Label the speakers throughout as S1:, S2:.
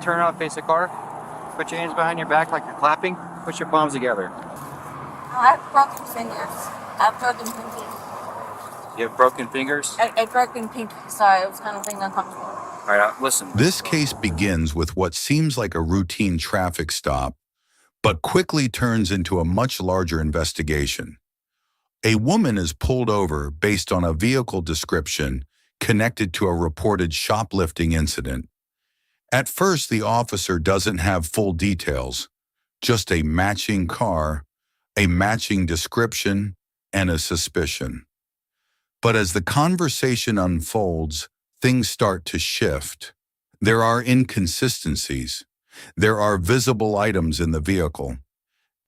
S1: Turn around, face the car. Put your hands behind your back like you're clapping. Put your palms together.
S2: I have broken fingers. I have broken pinky.
S1: You have broken fingers?
S2: I broken pinky. Sorry, it was kind of being uncomfortable.
S1: All right, listen.
S3: This case begins with what seems like a routine traffic stop, but quickly turns into a much larger investigation. A woman is pulled over based on a vehicle description connected to a reported shoplifting incident. At first, the officer doesn't have full details, just a matching car, a matching description, and a suspicion. But as the conversation unfolds, things start to shift. There are inconsistencies. There are visible items in the vehicle.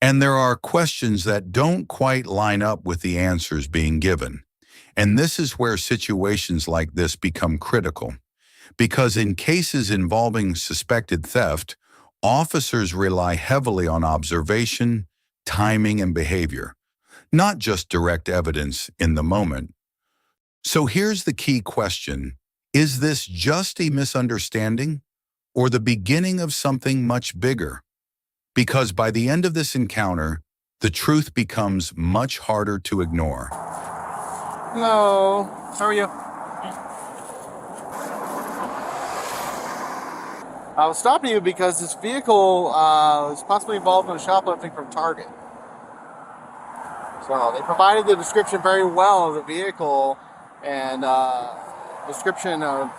S3: And there are questions that don't quite line up with the answers being given. And this is where situations like this become critical. Because in cases involving suspected theft, officers rely heavily on observation, timing, and behavior, not just direct evidence in the moment. So here's the key question. Is this just a misunderstanding or the beginning of something much bigger? Because by the end of this encounter, the truth becomes much harder to ignore.
S1: Hello. How are you?
S4: I was stopping you because this vehicle is possibly involved in shoplifting from Target. So they provided the description very well of the vehicle and description of,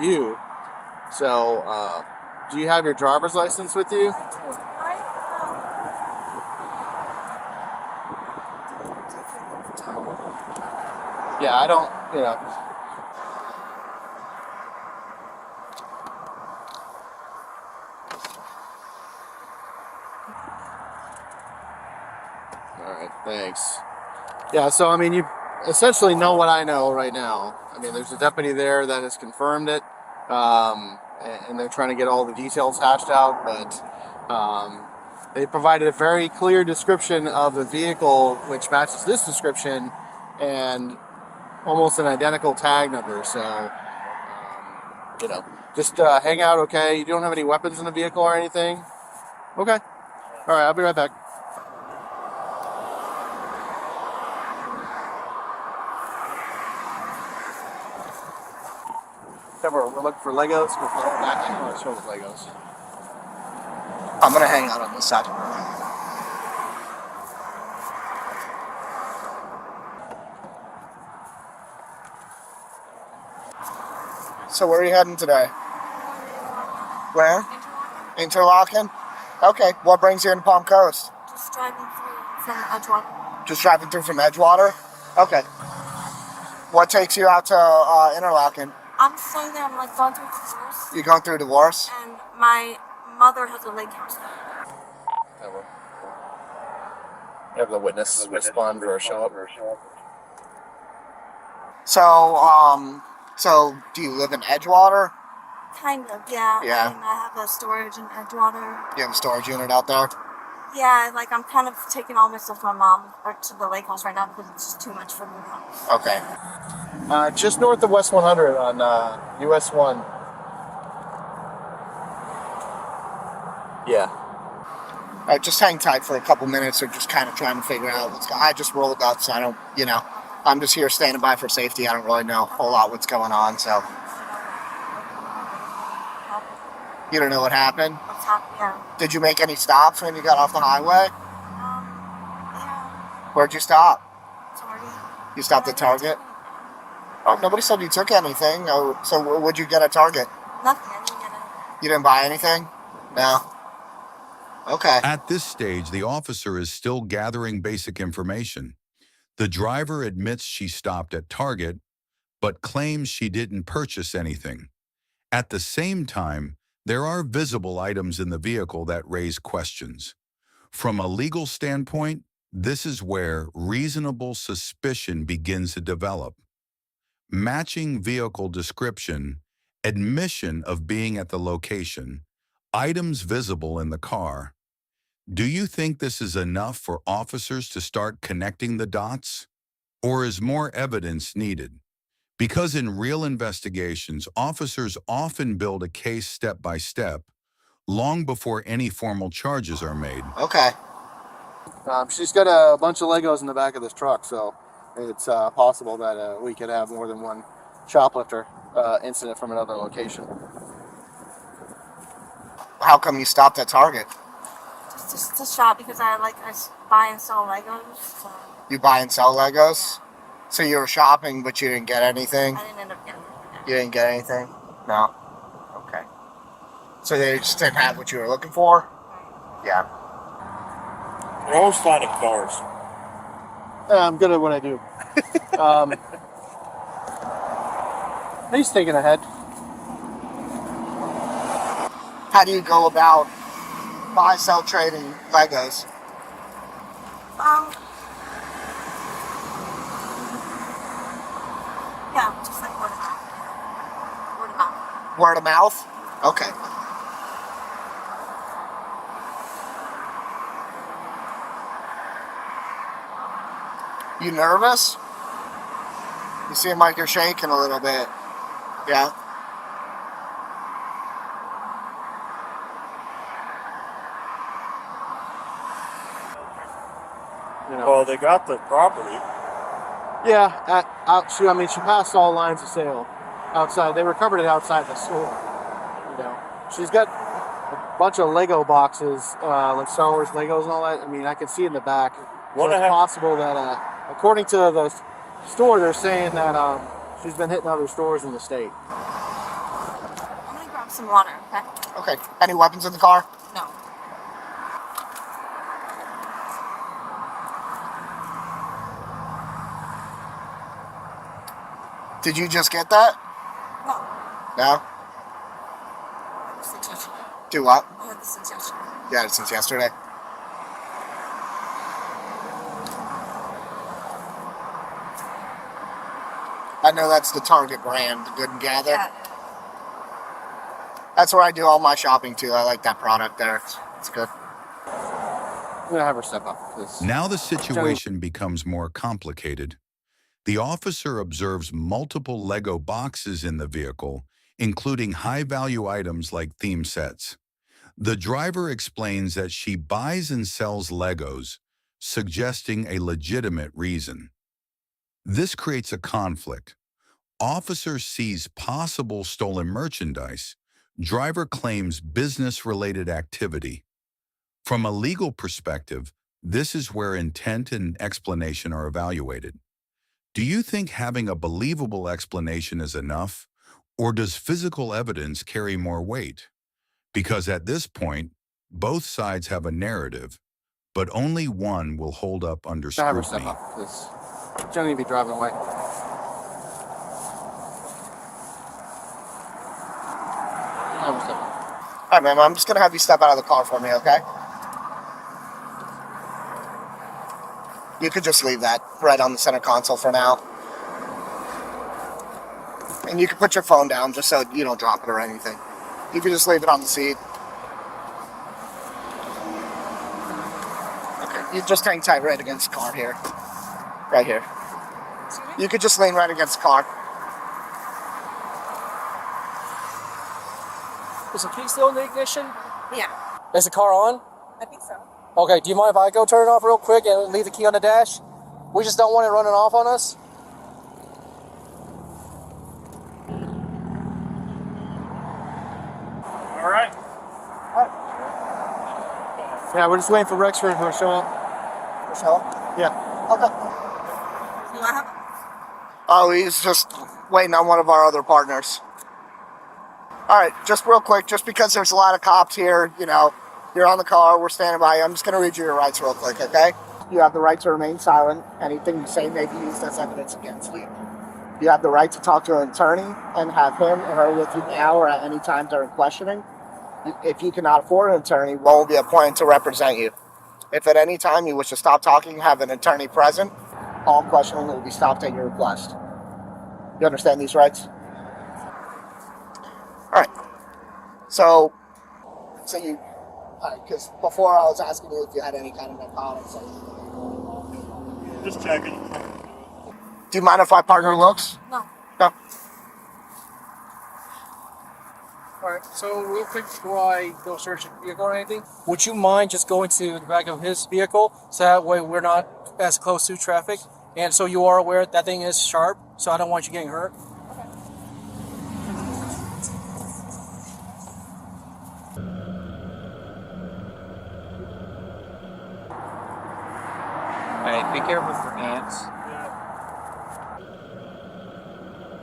S4: you. So, do you have your driver's license with you? Yeah, I don't. All right, thanks. Yeah, so I mean, you essentially know what I know right now. I mean, there's a deputy there that has confirmed it, and they're trying to get all the details hashed out, but they provided a very clear description of the vehicle, which matches this description, and almost an identical tag number. So, just hang out, okay? You don't have any weapons in the vehicle or anything? Okay. All right, I'll be right back. We're looking for Legos. I want to show the Legos. I'm gonna hang out on this side. So where are you heading today? Where? Interlaken. Okay. What brings you in Palm Coast?
S2: Just driving through from Edgewater.
S4: Just driving through from Edgewater. Okay. What takes you out to Interlaken?
S2: I'm staying there. I'm like going through divorce.
S4: You going through divorce?
S2: And my mother has a lake house there.
S4: Have the witness respond or show up. So do you live in Edgewater?
S2: Kind of, yeah.
S4: Yeah.
S2: And I have a storage in Edgewater.
S4: You have a storage unit out there?
S2: Yeah, like I'm kind of taking all my stuff to my mom or to the lake house right now because it's just too much for me now.
S4: Okay. Just north of West 100 on US 1. Yeah. All right, just hang tight for a couple minutes. Or just kind of trying to figure out what's going on. I just rolled up, so I don't, I'm just here standing by for safety. I don't really know a whole lot what's going on, so. You don't know what happened?
S2: What's happening? Yeah.
S4: Did you make any stops when you got off the highway?
S2: Yeah.
S4: Where'd you stop?
S2: Target.
S4: You stopped at Target? Oh, nobody said you took anything. Oh, so what'd you get at Target?
S2: Nothing. I didn't get it.
S4: You didn't buy anything? No. Okay.
S3: At this stage, the officer is still gathering basic information. The driver admits she stopped at Target, but claims she didn't purchase anything. At the same time, there are visible items in the vehicle that raise questions. From a legal standpoint, this is where reasonable suspicion begins to develop. Matching vehicle description, admission of being at the location, items visible in the car. Do you think this is enough for officers to start connecting the dots? Or is more evidence needed? Because in real investigations, officers often build a case step by step, long before any formal charges are made.
S4: Okay. She's got a bunch of Legos in the back of this truck, so it's possible that we could have more than one shoplifter incident from another location. How come you stopped at Target?
S2: Just to shop because I buy and sell Legos. So
S4: You buy and sell Legos? So you were shopping, but you didn't get anything?
S2: I didn't end up getting it.
S4: You didn't get anything? No? Okay. So they just didn't have what you were looking for? Yeah.
S5: We're always finding cars.
S4: I'm good at what I do. He's thinking ahead. How do you go about buy, sell, trading Legos?
S2: Yeah, just like word of mouth. Word of mouth.
S4: Word of mouth? Okay. You nervous? You seem like you're shaking a little bit. Yeah? You know.
S5: Well, they got the property.
S4: Yeah, she passed all lines of sale outside. They recovered it outside the store. You know, she's got a bunch of Lego boxes, like Star Wars Legos and all that. I mean, I can see in the back. So it's possible that, according to the store, they're saying that she's been hitting other stores in the state.
S2: I'm gonna grab some water, okay?
S4: Okay. Any weapons in the car?
S2: No.
S4: Did you just get that?
S2: No.
S4: No?
S2: I had this since yesterday.
S4: Do what?
S2: I had this since yesterday.
S4: You had it since yesterday. I know that's the Target brand, the Good and Gather.
S2: Yeah.
S4: That's where I do all my shopping too. I like that product there. It's good. I'm gonna have her step up.
S3: Now the situation becomes more complicated. The officer observes multiple Lego boxes in the vehicle, including high-value items like theme sets. The driver explains that she buys and sells Legos, suggesting a legitimate reason. This creates a conflict. Officer sees possible stolen merchandise. Driver claims business-related activity. From a legal perspective, this is where intent and explanation are evaluated. Do you think having a believable explanation is enough, or does physical evidence carry more weight? Because at this point, both sides have a narrative, but only one will hold up under scrutiny.
S4: Have her step up, please. She don't need to be driving away. Have her step up. All right, ma'am. I'm just gonna have you step out of the car for me, okay? You could just leave that right on the center console for now. And you can put your phone down just so you don't drop it or anything. You can just leave it on the seat. Okay, you just hang tight right against the car here. Right here. You could just lean right against the car.
S6: Is the key still in the ignition?
S2: Yeah.
S6: Is the car on?
S2: I think so.
S6: Okay, do you mind if I go turn it off real quick and leave the key on the dash? We just don't want it running off on us.
S5: All right.
S4: Yeah, we're just waiting for Rexford to show up. Show up? Yeah. Okay.
S2: What happened?
S4: Oh, he's just waiting on one of our other partners. All right, just real quick, just because there's a lot of cops here, you know, you're on the car, we're standing by you. I'm just going to read you your rights real quick, okay? You have the right to remain silent. Anything you say may be used as evidence against you. You have the right to talk to an attorney and have him or her with you now or at any time during questioning. If you cannot afford an attorney, one will be appointed to represent you. If at any time you wish to stop talking, have an attorney present, all questioning will be stopped at your request. You understand these rights? All right. So you, because before I was asking you if you had any kind of narcotics.
S5: Just checking.
S4: Do you mind if my partner looks?
S2: No.
S1: Go.
S6: Alright, so real quick before I go search a vehicle or anything, would you mind just going to the back of his vehicle so that way we're not as close to traffic? And so you are aware that thing is sharp, so I don't want you getting hurt.
S1: Alright, be careful with your hands.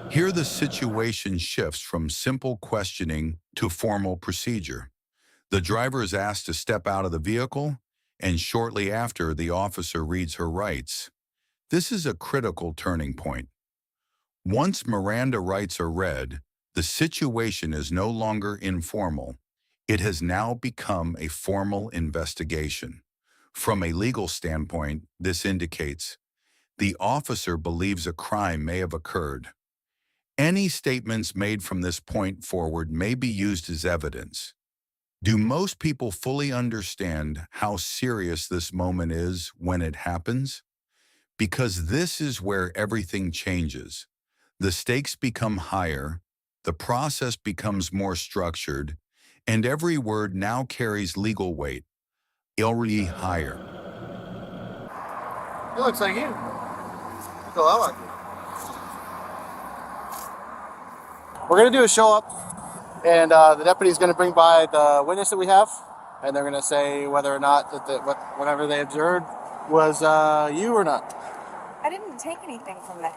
S3: Here the situation shifts from simple questioning to formal procedure. The driver is asked to step out of the vehicle, and shortly after, the officer reads her rights. This is a critical turning point. Once Miranda rights are read, the situation is no longer informal. It has now become a formal investigation. From a legal standpoint, this indicates the officer believes a crime may have occurred. Any statements made from this point forward may be used as evidence. Do most people fully understand how serious this moment is when it happens? Because this is where everything changes. The stakes become higher, the process becomes more structured, and every word now carries legal weight, already higher.
S4: It looks like you. Look a lot like you. We're gonna do a show up, and the deputy's gonna bring by the witness that we have, and they're gonna say whether or not whatever they observed was you or not.
S2: I didn't take anything from there.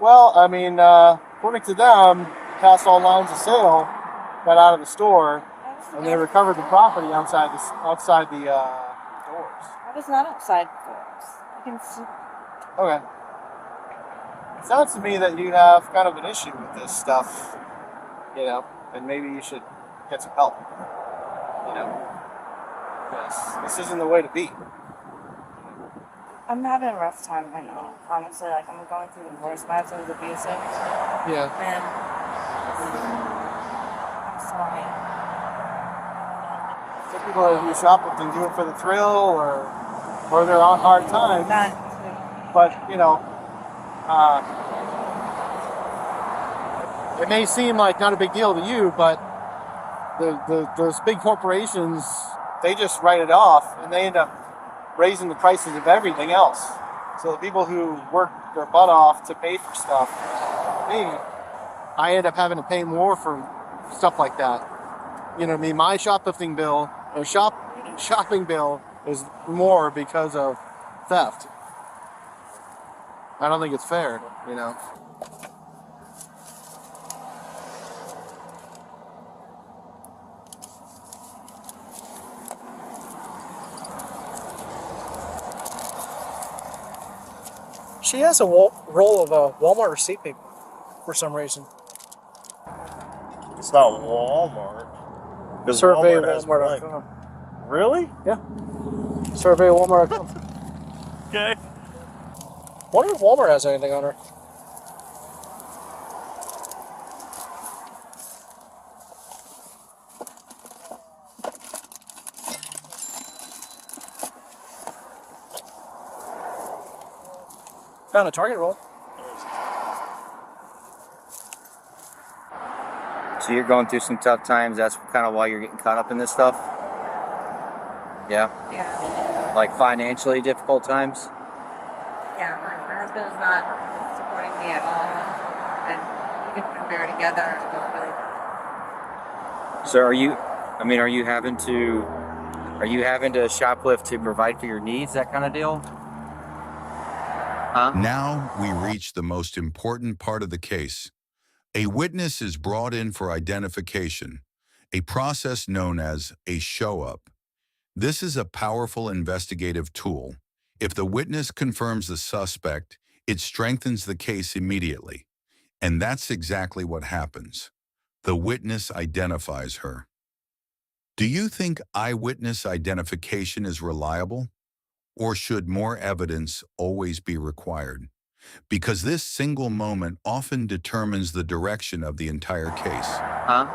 S4: Well, I mean, according to them, past all lines of sale, got out of the store, and they recovered the property outside the doors.
S2: I was not outside the doors. You can see.
S4: Okay. It sounds to me that you have kind of an issue with this stuff, you know, and maybe you should get some help, you know, because this isn't the way to be.
S2: I'm having a rough time right now. Honestly, like I'm going through the divorce. My husband's abusive,
S4: Yeah.
S2: and I'm sorry.
S4: Some people that do shoplifting do it for the thrill or they're on hard times. But, you know, it may seem like not a big deal to you, but those big corporations, they just write it off and they end up raising the prices of everything else. So the people who work their butt off to pay for stuff, I end up having to pay more for stuff like that. You know what I mean? My shoplifting bill or shopping bill is more because of theft. I don't think it's fair, you know.
S6: She has a roll of Walmart receipt paper for some reason.
S5: It's not Walmart. 'Cause
S6: Survey
S5: Walmart has blank.
S6: Walmart.com.
S5: Really?
S6: Yeah. Survey Walmart.com.
S5: Okay.
S6: Wonder if Walmart has anything on her. Found a Target roll.
S1: So you're going through some tough times. That's kind of why you're getting caught up in this stuff. Yeah.
S2: Yeah.
S1: Like financially difficult times.
S2: Yeah. My husband is not supporting me at all, and even when we were together, it was really.
S1: So are you having to shoplift to provide for your needs, that kind of deal? Huh?
S3: Now we reach the most important part of the case. A witness is brought in for identification, a process known as a show-up. This is a powerful investigative tool. If the witness confirms the suspect, it strengthens the case immediately. And that's exactly what happens. The witness identifies her. Do you think eyewitness identification is reliable? Or should more evidence always be required? Because this single moment often determines the direction of the entire case.
S1: Huh?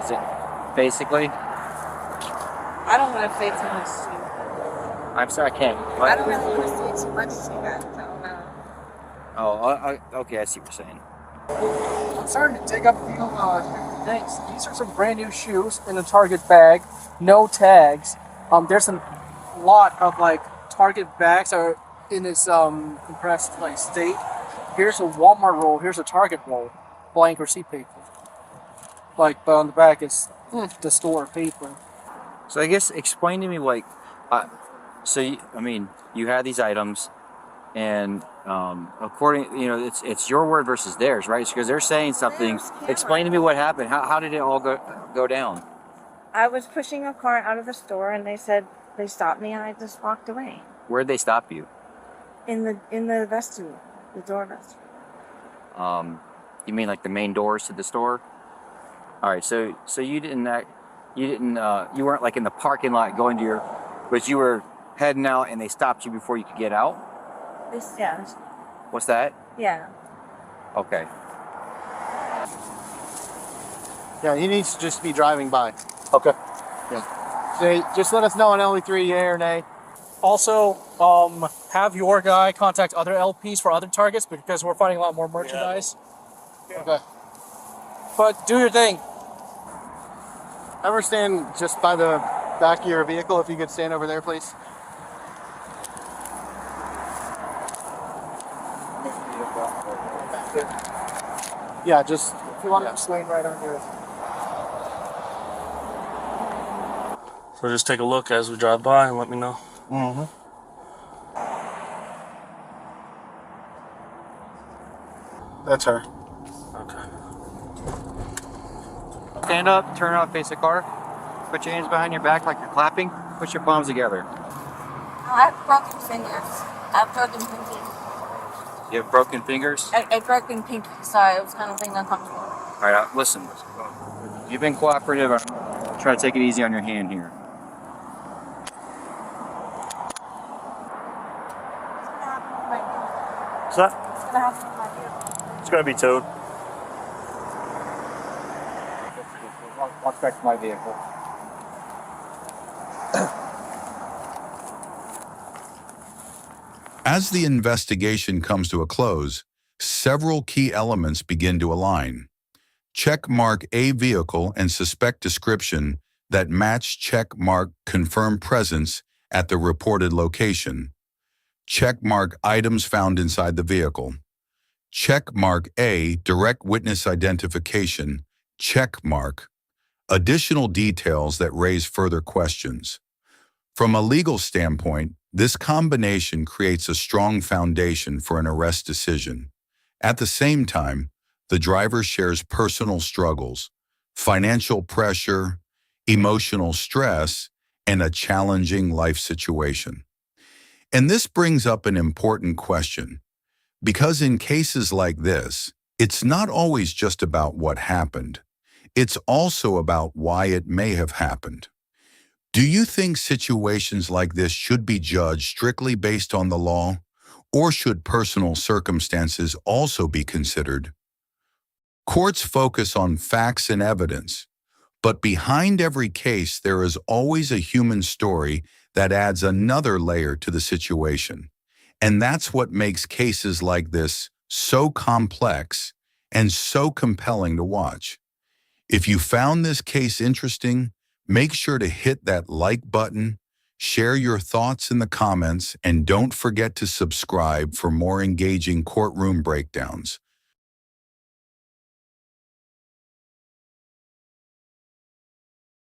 S1: Is it basically?
S2: I don't want to say too much to you.
S1: I'm sorry, I can't.
S2: I
S1: What?
S2: don't really want to say too much to you guys. I don't know.
S1: Oh, okay, I see what you're saying.
S6: I'm starting to dig up a few things. These are some brand new shoes in a Target bag, no tags. There's a lot of like Target bags are in this compressed like state. Here's a Walmart roll. Here's a Target roll, blank receipt paper. Like, but on the back is the store paper.
S1: So I guess explain to me like, I mean, you had these items, and according, you know, it's your word versus theirs, right? Because they're saying something. Explain to me what happened. How did it all go down?
S2: I was pushing a car out of the store, and they said they stopped me, and I just walked away.
S1: Where'd they stop you?
S2: In the vestibule, the door vestibule.
S1: You mean like the main doors to the store? All right, so you weren't like in the parking lot going to your, but you were heading out and they stopped you before you could get out?
S2: Yeah.
S1: What's that?
S2: Yeah.
S1: Okay.
S4: Yeah, he needs to just be driving by.
S5: Okay.
S4: Yeah. So just let us know on LE3, yay or nay.
S6: Also, have your guy contact other LPs for other targets because we're finding a lot more merchandise.
S4: Okay.
S6: But do your thing.
S4: Ever stand just by the back of your vehicle, if you could stand over there, please. Yeah, just
S6: If you want to swing right under it.
S5: So just take a look as we drive by and let me know.
S4: Mm-hmm. That's her.
S5: Okay.
S1: Stand up, turn around, face the car. Put your hands behind your back like you're clapping. Put your palms together.
S2: I have broken fingers. I have broken pinky.
S1: You have broken fingers?
S2: I broken pinky, so it was kind of being uncomfortable.
S1: All right, listen. You've been cooperative. I'm trying to take it easy on your hand here.
S5: What's that?
S2: What's gonna happen with my vehicle?
S5: It's gonna be towed.
S1: Walk back to my vehicle.
S3: As the investigation comes to a close, several key elements begin to align. Check mark a vehicle and suspect description that match check mark confirm presence at the reported location. Check mark items found inside the vehicle. Check mark A direct witness identification. Check mark additional details that raise further questions. From a legal standpoint, this combination creates a strong foundation for an arrest decision. At the same time, the driver shares personal struggles, financial pressure, emotional stress, and a challenging life situation. And this brings up an important question, because in cases like this, it's not always just about what happened. It's also about why it may have happened. Do you think situations like this should be judged strictly based on the law, or should personal circumstances also be considered? Courts focus on facts and evidence, but behind every case there is always a human story that adds another layer to the situation. And that's what makes cases like this so complex and so compelling to watch. If you found this case interesting, make sure to hit that like button, share your thoughts in the comments, and don't forget to subscribe for more engaging courtroom breakdowns.